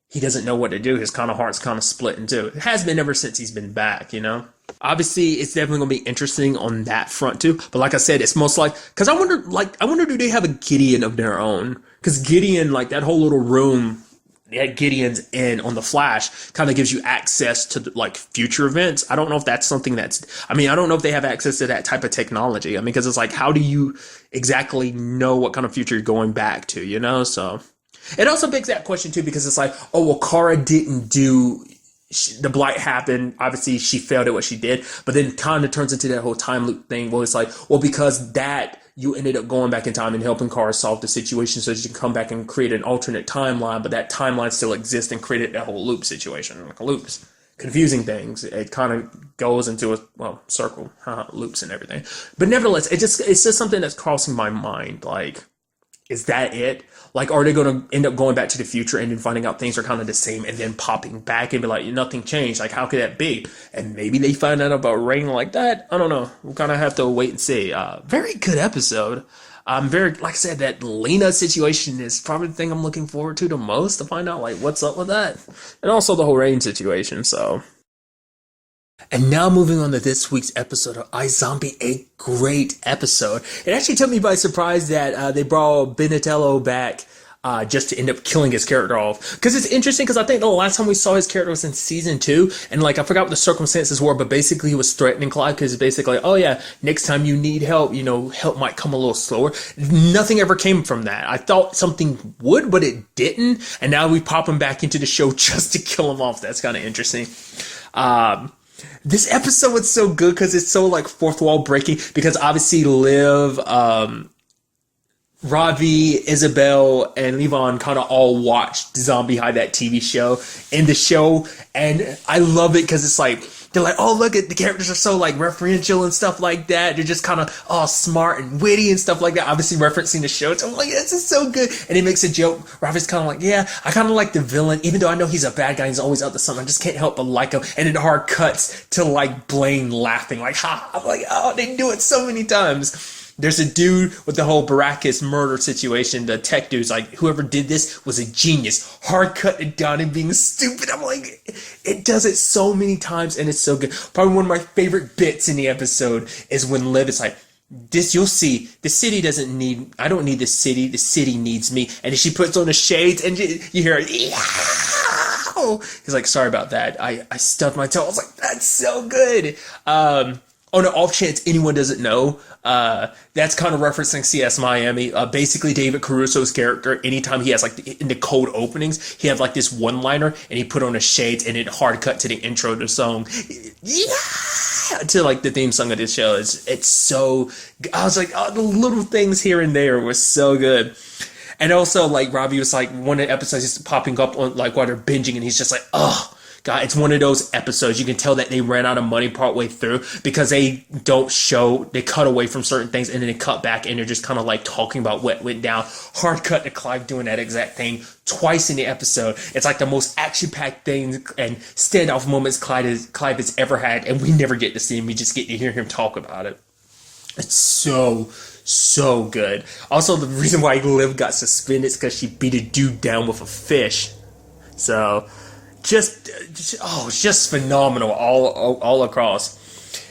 he doesn't know what to do. His kind of heart's kind of split in two. It has been ever since he's been back. Obviously, it's definitely going to be interesting on that front too. But like I said, it's most like, because I wonder, do they have a Gideon of their own? Because Gideon, like that whole little room that Gideon's in on the Flash kind of gives you access to like future events. I don't know if that's something I don't know if they have access to that type of technology. Because it's like, how do you exactly know what kind of future you're going back to, So it also begs that question too, because it's like, oh, well, Kara didn't do, the Blight happened. Obviously, she failed at what she did, but then kind of turns into that whole time loop thing where it's like, well, because that you ended up going back in time and helping Kara solve the situation so that you can come back and create an alternate timeline, but that timeline still exists and created that whole loop situation, like a loops. Confusing things. It kind of goes into a, circle, loops and everything. But nevertheless, it's just something that's crossing my mind. Like, is that it? Like, are they going to end up going back to the future and then finding out things are kind of the same and then popping back and be like, nothing changed? Like, how could that be? And maybe they find out about Rain like that. I don't know. We'll kind of have to wait and see. Very good episode. Like I said, that Lena situation is probably the thing I'm looking forward to the most, to find out, like, what's up with that. And also the whole Rain situation, so. And now moving on to this week's episode of iZombie, a great episode. It actually took me by surprise that they brought Benitello back just to end up killing his character off. Because it's interesting, because I think the last time we saw his character was in season 2, and like I forgot what the circumstances were, but basically he was threatening Clyde because basically, oh yeah, next time you need help, help might come a little slower. Nothing ever came from that. I thought something would, but it didn't, and now we pop him back into the show just to kill him off. That's kind of interesting. This episode was so good because it's so like fourth wall breaking, because obviously Liv, Ravi, Isabel, and Levon kind of all watched Zombie High, that TV show, in the show, and I love it because it's like, they're like, oh, look at the characters are so like referential and stuff like that. They're just kind of all smart and witty and stuff like that. Obviously referencing the show. So I'm like, this is so good. And he makes a joke. Ravi's kind of like, yeah, I kind of like the villain, even though I know he's a bad guy. He's always up to something. I just can't help but like him. And it hard cuts to like Blaine laughing, like, ha. I'm like, oh, they do it so many times. There's a dude with the whole Baracus murder situation. The tech dude's like, whoever did this was a genius. Hard cut it down and being stupid. I'm like, it does it so many times and it's so good. Probably one of my favorite bits in the episode is when Liv is like, this, you'll see, the city doesn't need, I don't need the city needs me. And she puts on the shades and you hear it, yeah! He's like, sorry about that. I stubbed my toe. I was like, that's so good. On the off chance anyone doesn't know, that's kind of referencing CS Miami. Basically, David Caruso's character, anytime he has like in the cold openings, he has like this one-liner, and he put on a shades, and it hard cut to the intro to the song, yeah, to like the theme song of this show. It's so. I was like, oh, the little things here and there was so good. And also, like Robbie was like, one of the episodes is popping up on like while they're binging, and he's just like, oh. God, it's one of those episodes you can tell that they ran out of money partway through because they don't show, they cut away from certain things and then they cut back and they're just kind of like talking about what went down. Hard cut to Clive doing that exact thing twice in the episode. It's like the most action-packed thing and standoff moments Clive has ever had, and we never get to see him. We just get to hear him talk about it. It's so good. Also, the reason why Liv got suspended is because she beat a dude down with a fish. So... just phenomenal all across.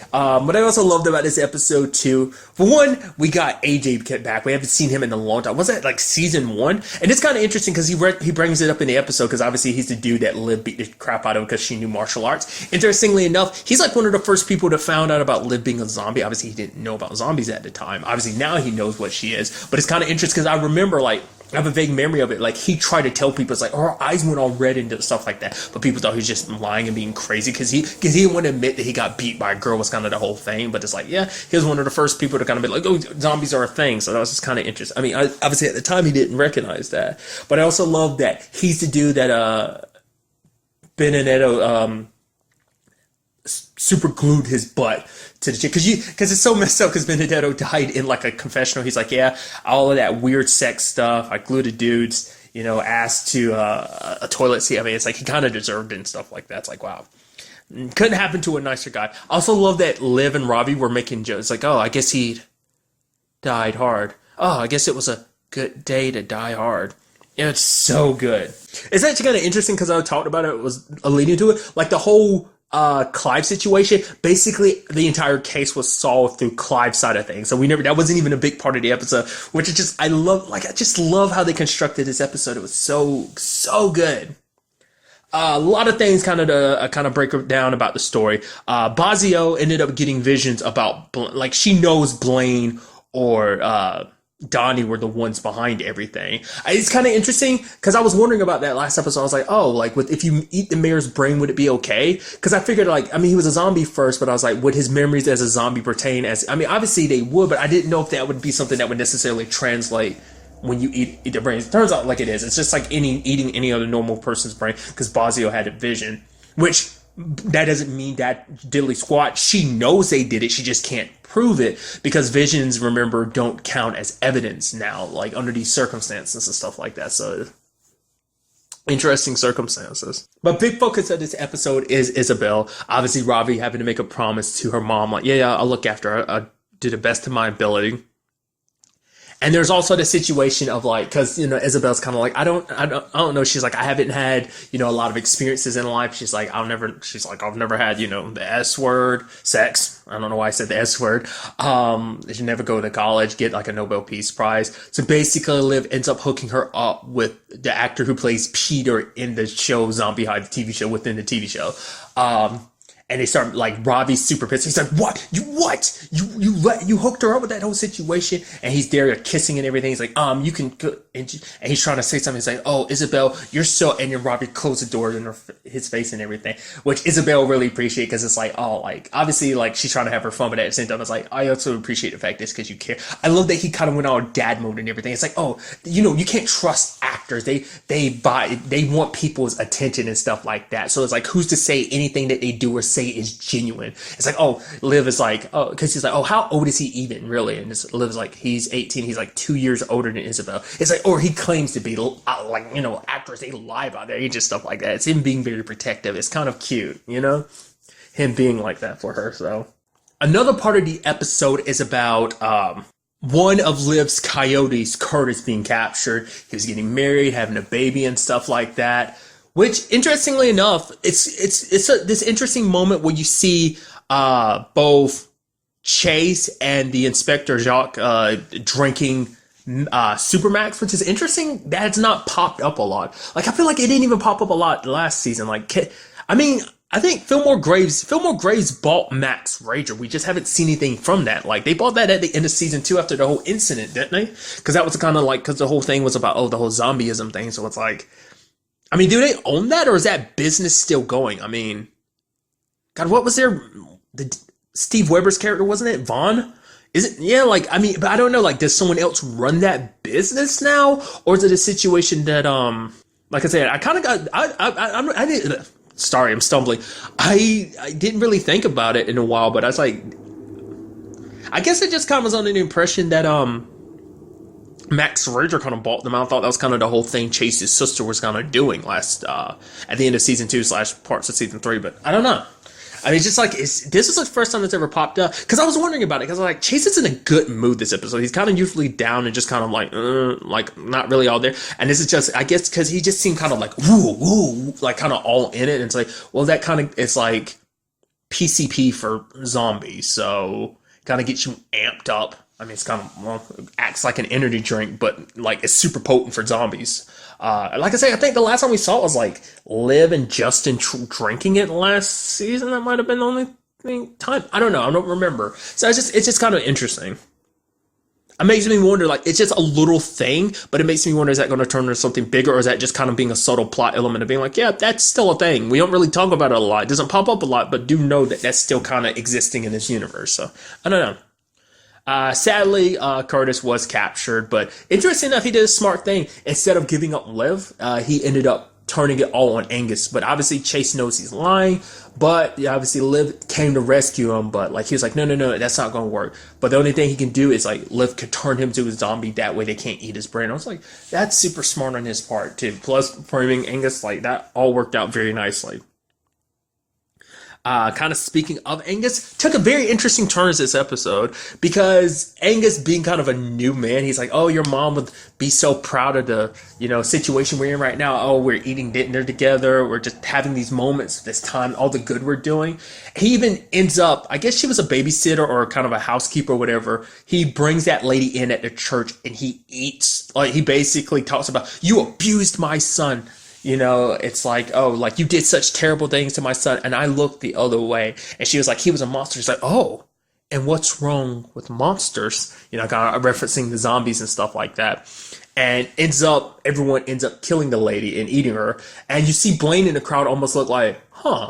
What I also loved about this episode too, for one, we got AJ back. We haven't seen him in a long time. Was that like season 1? And it's kind of interesting because he brings it up in the episode because obviously he's the dude that Liv beat the crap out of because she knew martial arts. Interestingly enough, he's like one of the first people to found out about Liv being a zombie. Obviously he didn't know about zombies at the time. Obviously now he knows what she is. But it's kind of interesting because I remember like I have a vague memory of it. Like, he tried to tell people, it's like, oh, her eyes went all red and stuff like that. But people thought he was just lying and being crazy because he didn't want to admit that he got beat by a girl was kind of the whole thing. But it's like, yeah, he was one of the first people to kind of be like, oh, zombies are a thing. So that was just kind of interesting. I mean, obviously at the time he didn't recognize that. But I also love that he's the dude that Benedetto super glued his butt to the chick, because it's so messed up, because Benedetto died in like a confessional. He's like, yeah, all of that weird sex stuff, I glued a dude's ass to a toilet seat. I mean, it's like he kind of deserved it and stuff like that. It's like, wow, couldn't happen to a nicer guy. I also love that Liv and Robbie were making jokes like, oh, I guess he died hard. Oh, I guess it was a good day to die hard. It's so good. It's actually kind of interesting because I talked about it, was leading to it, like the whole Clive situation. Basically, the entire case was solved through Clive's side of things. So that wasn't even a big part of the episode, which is just, I just love how they constructed this episode. It was so good. A lot of things kind of break down about the story. Bazio ended up getting visions about, like, she knows Blaine or Donnie were the ones behind everything. It's kind of interesting because I was wondering about that last episode. I was like, oh, like, if you eat the mayor's brain, would it be okay? Because I figured, like, I mean, he was a zombie first, but I was like, would his memories as a zombie pertain as, I mean, obviously they would, but I didn't know if that would be something that would necessarily translate when you eat the brains. It turns out like it is. It's just like eating any other normal person's brain, because Bazio had a vision, which that doesn't mean that diddly squat. She knows they did it. She just can't prove it, because visions, remember, don't count as evidence now, like under these circumstances and stuff like that. So interesting circumstances. But big focus of this episode is Isabel. Obviously, Ravi having to make a promise to her mom, like, yeah, I'll look after her. I'll do the best of my ability. And there's also the situation of, like, because, Isabel's kind of like, I don't know. She's like, I haven't had, a lot of experiences in life. She's like, I've never had, the S word, sex. I don't know why I said the S word. She never go to college, get like a Nobel Peace Prize. So basically, Liv ends up hooking her up with the actor who plays Peter in the show Zombie Hive, the TV show within the TV show. And they start, like, Robbie's super pissed. He's like, what? You hooked her up with that whole situation? And he's there kissing and everything. He's like, you can go. And he's trying to say something. He's like, oh, Isabel, you're so, and then Robbie closed the door in his face and everything, which Isabel really appreciate, because it's like, oh, like, obviously, like, she's trying to have her fun, but at the same time, it's like, I also appreciate the fact it's because you care. I love that he kind of went on dad mode and everything. It's like, oh, you can't trust actors. They want people's attention and stuff like that. So it's like, who's to say anything that they do or say is genuine? It's like, oh, Liv is like, oh, because he's like, oh, how old is he even really? And Liv is like, he's 18. He's like 2 years older than Isabel. It's like, or he claims to be, like, actors, they lie about their age and stuff like that. It's him being very protective. It's kind of cute, him being like that for her. So another part of the episode is about one of Liv's coyotes, Curtis, being captured. He was getting married, having a baby and stuff like that. Which, interestingly enough, it's this interesting moment where you see both Chase and the Inspector Jacques drinking Supermax, which is interesting. That's not popped up a lot. Like, I feel like it didn't even pop up a lot last season. Like, I mean, I think Fillmore Graves bought Max Rager. We just haven't seen anything from that. Like, they bought that at the end of season 2 after the whole incident, didn't they? Because that was kind of like, because the whole thing was about, the whole zombieism thing. So it's like, I mean, do they own that, or is that business still going? I mean, God, what was Steve Weber's character, wasn't it? Vaughn? Is it? Yeah, like, I mean, but I don't know, like, does someone else run that business now? Or is it a situation that, like I said, I kind of got, I didn't, sorry, I'm stumbling. I didn't really think about it in a while, but I was like, I guess it just kind of was under the impression that, Max Rager kind of bought them out. I thought that was kind of the whole thing Chase's sister was kind of doing last, at the end of season 2 / parts of season 3, but I don't know. I mean, it's just like, this is the first time it's ever popped up, because I was wondering about it, because like, Chase is in a good mood this episode. He's kind of usually down and just kind of like not really all there, and this is just, I guess, because he just seemed kind of like, woo, like kind of all in it, and it's like, well, that kind of, it's like PCP for zombies, so kind of gets you amped up. I mean, it's kind of, well, acts like an energy drink, but like it's super potent for zombies. Like I say, I think the last time we saw it was like Liv and Justin drinking it last season. That might have been the only time. I don't know. I don't remember. So it's just kind of interesting. it makes me wonder, like, it's just a little thing, but it makes me wonder, is that going to turn into something bigger, or is that just kind of being a subtle plot element of being like, yeah, that's still a thing. We don't really talk about it a lot. It doesn't pop up a lot, but do know that that's still kind of existing in this universe. So, I don't know. Sadly, Curtis was captured, but interesting enough, he did a smart thing. Instead of giving up Liv, he ended up turning it all on Angus. But obviously Chase knows he's lying, but obviously Liv came to rescue him, but like he was like, no, that's not gonna work. But the only thing he can do is like Liv could turn him to a zombie, that way they can't eat his brain. I was like, that's super smart on his part too. Plus framing Angus, like that all worked out very nicely. Kind of speaking of Angus, took a very interesting turn this episode, because Angus, being kind of a new man, he's like, oh, your mom would be so proud of the, situation we're in right now. Oh, we're eating dinner together. We're just having these moments, this time, all the good we're doing. He even ends up, I guess she was a babysitter or kind of a housekeeper or whatever. He brings that lady in at the church and he eats, like he basically talks about, you abused my son. It's like, oh, like you did such terrible things to my son, and I looked the other way. And she was like, he was a monster. She's like, oh, and what's wrong with monsters? Kind of referencing the zombies and stuff like that. And everyone ends up killing the lady and eating her. And you see Blaine in the crowd almost look like,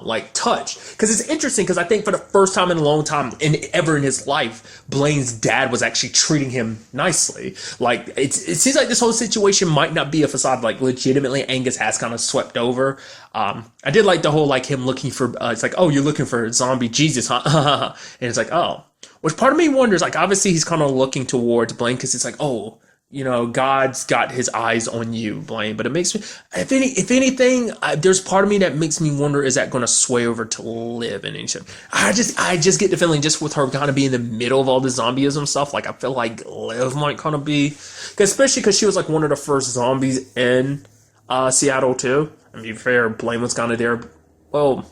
like touched. Because it's interesting, because I think for the first time in a long time, ever in his life, Blaine's dad was actually treating him nicely. Like, it seems like this whole situation might not be a facade. Like, legitimately, Angus has kind of swept over. I did like the whole, like, him looking for, it's like, oh, you're looking for zombie Jesus, huh? And it's like, oh. Which part of me wonders, like, obviously he's kind of looking towards Blaine, because it's like, oh, God's got his eyes on you, Blaine. But it makes me, if anything, there's part of me that makes me wonder, is that going to sway over to Liv and anything? I just get the feeling, just with her kind of being in the middle of all the zombieism stuff, like I feel like Liv might kind of be, especially because she was like one of the first zombies in Seattle too. I mean, to be fair, Blaine was kind of there. Well,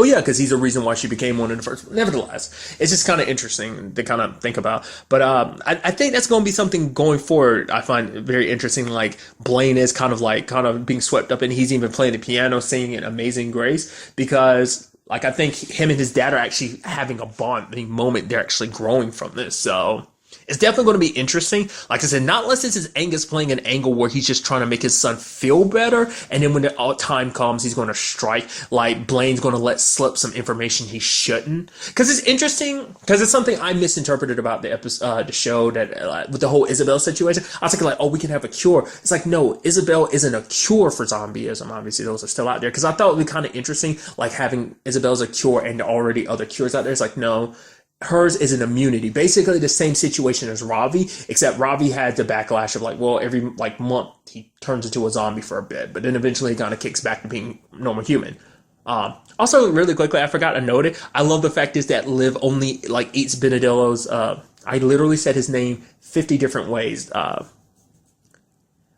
yeah, because he's a reason why she became one of the first. Nevertheless, it's just kind of interesting to kind of think about. But I think that's going to be something going forward. I find very interesting. Like Blaine is kind of being swept up, and he's even playing the piano, singing an Amazing Grace, because like I think him and his dad are actually having a bonding moment. They're actually growing from this, so. It's definitely going to be interesting. Like I said, not unless this is Angus playing an angle where he's just trying to make his son feel better, and then when the time comes, he's going to strike. Like Blaine's going to let slip some information he shouldn't. Because it's interesting, because it's something I misinterpreted about the episode, the show, that with the whole Isabel situation. I was thinking like, oh, we can have a cure. It's like, no, Isabel isn't a cure for zombieism. Obviously, those are still out there. Because I thought it would be kind of interesting, like having Isabel's a cure and already other cures out there. It's like, no. Hers is an immunity, basically the same situation as Ravi, except Ravi had the backlash of like, well, every like month he turns into a zombie for a bit, but then eventually he kind of kicks back to being normal human. Also, really quickly, I forgot to note it. I love the fact is that Liv only like eats Benedetto's. I literally said his name 50 different ways.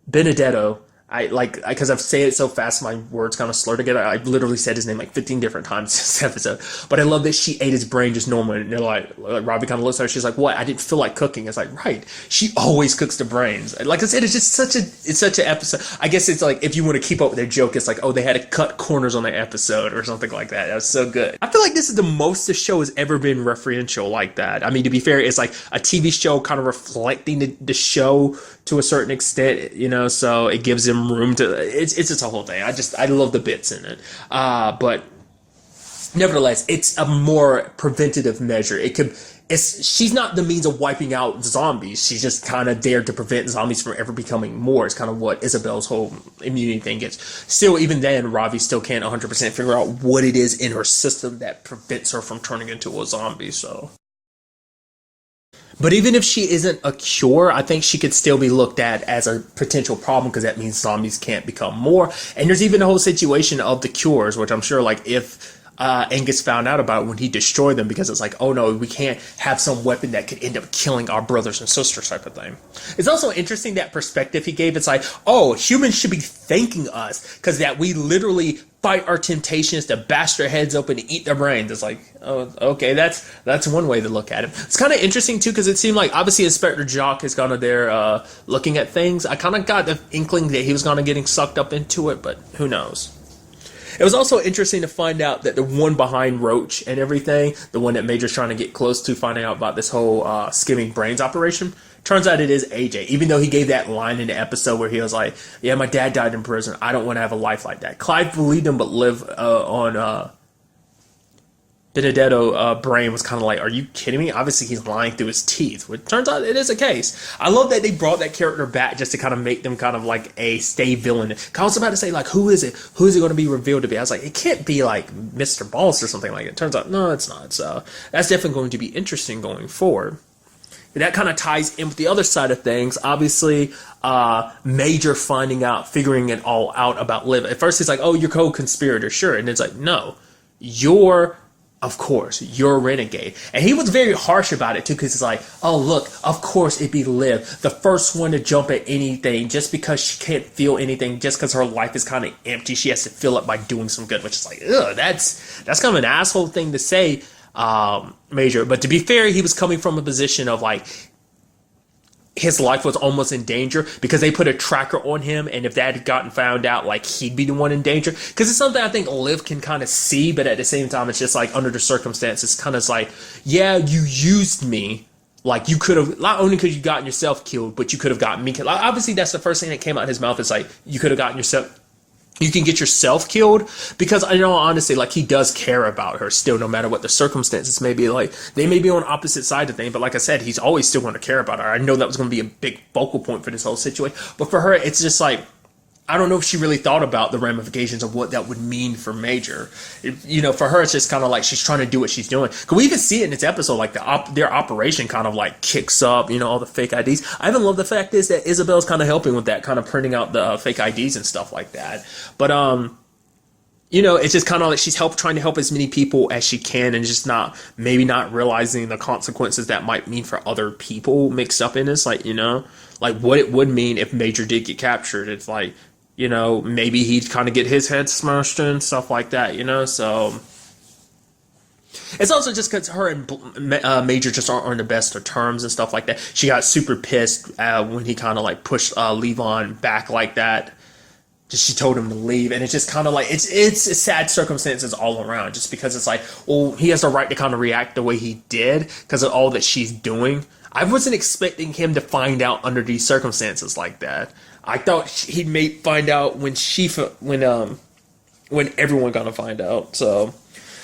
Benedetto. Because I've said it so fast, my words kind of slur together. I literally said his name like 15 different times this episode. But I love that she ate his brain just normal. And they're like Robbie kind of looks at her. She's like, what? I didn't feel like cooking. It's like, right. She always cooks the brains. Like I said, it's just such an episode. I guess it's like, if you want to keep up with their joke, it's like, oh, they had to cut corners on the episode or something like that. That was so good. I feel like this is the most the show has ever been referential like that. I mean, to be fair, it's like a TV show kind of reflecting the show to a certain extent, so it gives them room to, it's just a whole thing. I love the bits in it. But nevertheless, it's a more preventative measure. She's not the means of wiping out zombies. She's just kind of there to prevent zombies from ever becoming more. It's kind of what Isabel's whole immunity thing is. Still, even then, Ravi still can't 100% figure out what it is in her system that prevents her from turning into a zombie, so. But even if she isn't a cure, I think she could still be looked at as a potential problem, because that means zombies can't become more. And there's even the whole situation of the cures, which I'm sure, like, if Angus found out about when he destroyed them, because it's like, oh no, we can't have some weapon that could end up killing our brothers and sisters type of thing. It's also interesting that perspective he gave. It's like, oh, humans should be thanking us, because that we literally fight our temptations to bash their heads open to eat their brains. It's like, oh, okay, that's one way to look at it. It's kind of interesting too, because it seemed like obviously Inspector Jock is kind of there looking at things. I kind of got the inkling that he was kind of getting sucked up into it, but who knows. It was also interesting to find out that the one behind Roach and everything, the one that Major's trying to get close to, finding out about this whole skimming brains operation, turns out it is AJ. Even though he gave that line in the episode where he was like, yeah, my dad died in prison. I don't want to have a life like that. Clive believed him, but Liv on Benedetto brain was kind of like, are you kidding me? Obviously, he's lying through his teeth, which turns out it is a case. I love that they brought that character back just to kind of make them kind of like a stay villain. I was about to say, like, who is it? Who is it going to be revealed to be? I was like, it can't be like Mr. Boss or something like it. Turns out, no, it's not. So that's definitely going to be interesting going forward. That kind of ties in with the other side of things. Obviously, Major figuring it all out about Liv. At first, he's like, oh, you're co-conspirator, sure. And it's like, no, you're a renegade. And he was very harsh about it, too, because it's like, oh, look, of course it'd be Liv, the first one to jump at anything just because she can't feel anything, just because her life is kind of empty. She has to fill it by doing some good, which is like, ugh, that's kind of an asshole thing to say, Major. But to be fair, he was coming from a position of like his life was almost in danger because they put a tracker on him, and if that had gotten found out, like, he'd be the one in danger. Because it's something I think Liv can kind of see, but at the same time, it's just like under the circumstances, kind of like, yeah, you used me. Like, you could have, not only could you gotten yourself killed, but you could have gotten me killed. Like, obviously, that's the first thing that came out of his mouth. Is like, you could have gotten yourself. You can get yourself killed, because I know, honestly, like, he does care about her still, no matter what the circumstances may be. Like, they may be on opposite sides of things, but like I said, he's always still going to care about her. I know that was going to be a big focal point for this whole situation, but for her, it's just like, I don't know if she really thought about the ramifications of what that would mean for Major. For her, it's just kind of like she's trying to do what she's doing. Because we even see it in this episode, like their operation kind of like kicks up, all the fake IDs. I even love the fact is that Isabel's kind of helping with that, kind of printing out the fake IDs and stuff like that. But, it's just kind of like she's trying to help as many people as she can, and just maybe not realizing the consequences that might mean for other people mixed up in this. Like, like what it would mean if Major did get captured. It's like, maybe he'd kind of get his head smashed and stuff like that, so it's also just because her and Major just aren't on the best of terms and stuff like that. She got super pissed when he kind of like pushed Levon back like that. She told him to leave, and it's just kind of like, it's sad circumstances all around, just because it's like, well, he has the right to kind of react the way he did because of all that she's doing. I wasn't expecting him to find out under these circumstances like that. I thought he may find out when everyone gonna find out. So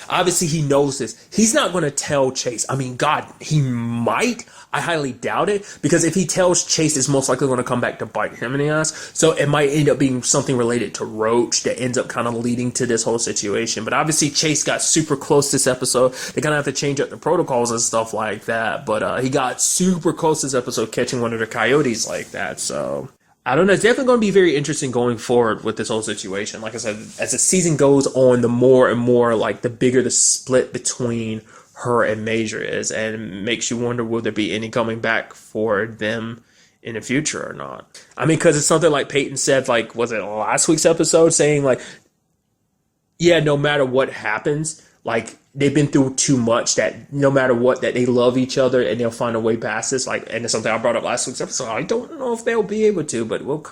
obviously he knows this. He's not gonna tell Chase. I mean, God, he might. I highly doubt it, because if he tells Chase, it's most likely going to come back to bite him in the ass. So it might end up being something related to Roach that ends up kind of leading to this whole situation. But obviously Chase got super close this episode. They're going to have to change up the protocols and stuff like that. But he got super close this episode, catching one of the coyotes like that. So I don't know. It's definitely going to be very interesting going forward with this whole situation. Like I said, as the season goes on, the more and more, like, the bigger the split between her and Major is, and it makes you wonder, will there be any coming back for them in the future or not? I mean, because it's something like Peyton said, like, was it last week's episode, saying like, yeah, no matter what happens, like, they've been through too much, that no matter what, that they love each other and they'll find a way past this. Like, and it's something I brought up last week's episode. I don't know if they'll be able to, but we'll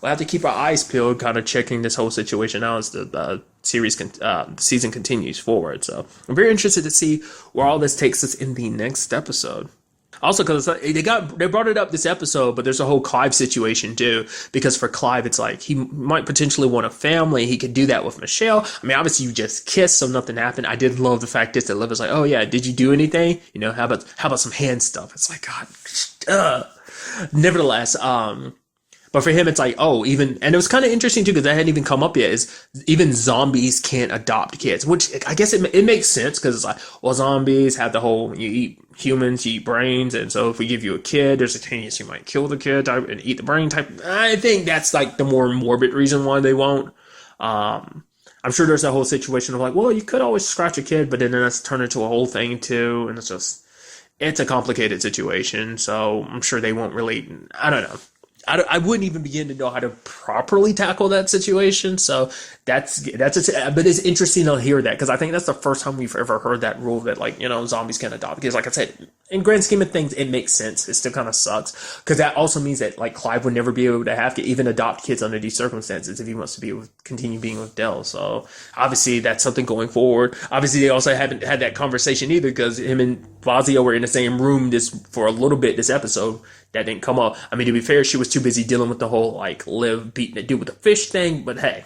have to keep our eyes peeled, kind of checking this whole situation out as the season continues forward. So I'm very interested to see where all this takes us in the next episode. Also, because they brought it up this episode, but there's a whole Clive situation too. Because for Clive, it's like he might potentially want a family. He could do that with Michelle. I mean, obviously you just kissed, so nothing happened. I did love the fact that Liv was like, "Oh yeah, did you do anything? How about some hand stuff?" It's like, God. Nevertheless, but for him, it's like, and it was kind of interesting too, because that hadn't even come up yet, is even zombies can't adopt kids, which I guess it makes sense, because it's like, well, zombies have the whole, you eat humans, you eat brains, and so if we give you a kid, there's a chance you might kill the kid type and eat the brain type. I think that's like the more morbid reason why they won't. I'm sure there's a whole situation of like, well, you could always scratch a kid, but then that's turned into a whole thing too, and it's a complicated situation, so I'm sure they won't really, I don't know. I wouldn't even begin to know how to properly tackle that situation. So but it's interesting to hear that, because I think that's the first time we've ever heard that rule that, like, zombies can adopt. Because like I said, in grand scheme of things, it makes sense. It still kind of sucks, because that also means that, like, Clive would never be able to have to even adopt kids under these circumstances if he wants to continue being with Dell. So obviously that's something going forward. Obviously they also haven't had that conversation either, because him and Fazio were in the same room for a little bit this episode. That didn't come up. I mean, to be fair, she was too busy dealing with the whole, like, Liv beating the dude with the fish thing, but hey.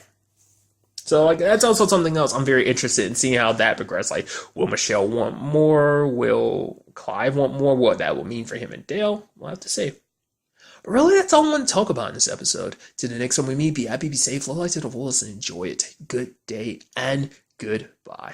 So, like, that's also something else I'm very interested in seeing how that progresses. Like, will Michelle want more? Will Clive want more? What that will mean for him and Dale? We'll have to see. But really, that's all I want to talk about in this episode. To the next one we meet, be happy, be safe, love life to the fullest, and enjoy it. Good day, and goodbye.